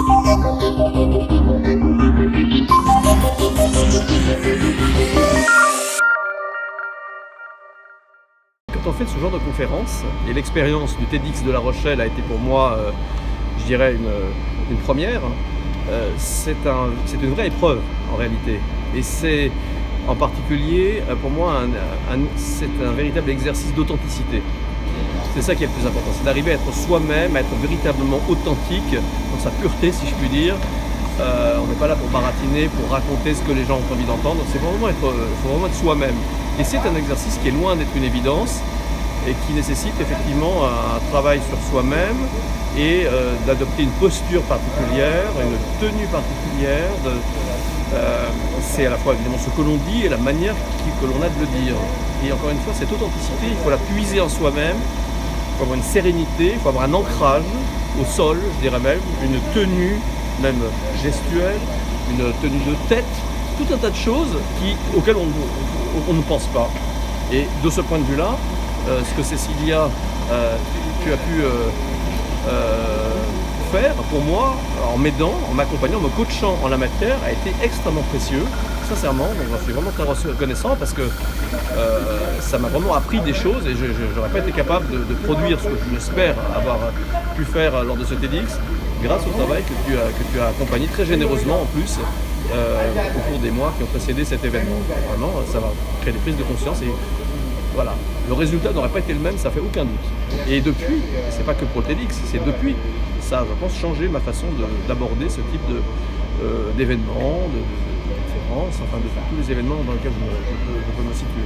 Quand on fait ce genre de conférence, et l'expérience du TEDx de La Rochelle a été pour moi, je dirais, une première, c'est une vraie épreuve en réalité. Et c'est en particulier, pour moi, c'est un véritable exercice d'authenticité. C'est ça qui est le plus important, c'est d'arriver à être soi-même, à être véritablement authentique, dans sa pureté si je puis dire. On n'est pas là pour baratiner, pour raconter ce que les gens ont envie d'entendre, il faut vraiment être soi-même. Et c'est un exercice qui est loin d'être une évidence et qui nécessite effectivement un travail sur soi-même et d'adopter une posture particulière, une tenue particulière. C'est à la fois évidemment ce que l'on dit et la manière que l'on a de le dire. Et encore une fois, cette authenticité, il faut la puiser en soi-même, il faut avoir une sérénité, il faut avoir un ancrage au sol, je dirais même, une tenue même gestuelle, une tenue de tête, tout un tas de choses auxquelles on ne pense pas. Et de ce point de vue-là, ce que Cécilia, tu as pu faire pour moi, en m'aidant, en m'accompagnant, en me coachant en la matière, a été extrêmement précieux, sincèrement. Donc j'en suis vraiment très reconnaissant parce que ça m'a vraiment appris des choses et je n'aurais pas été capable de produire ce que j'espère avoir pu faire lors de ce TEDx grâce au travail que tu as accompagné très généreusement en plus au cours des mois qui ont précédé cet événement. Vraiment, ça va créer des prises de conscience et voilà, le résultat n'aurait pas été le même, ça fait aucun doute. Et depuis, c'est pas que pour le TEDx, c'est depuis, ça a, je pense, changé ma façon d'aborder ce type d'événements, de conférences, enfin de tous les événements dans lesquels je peux me situer.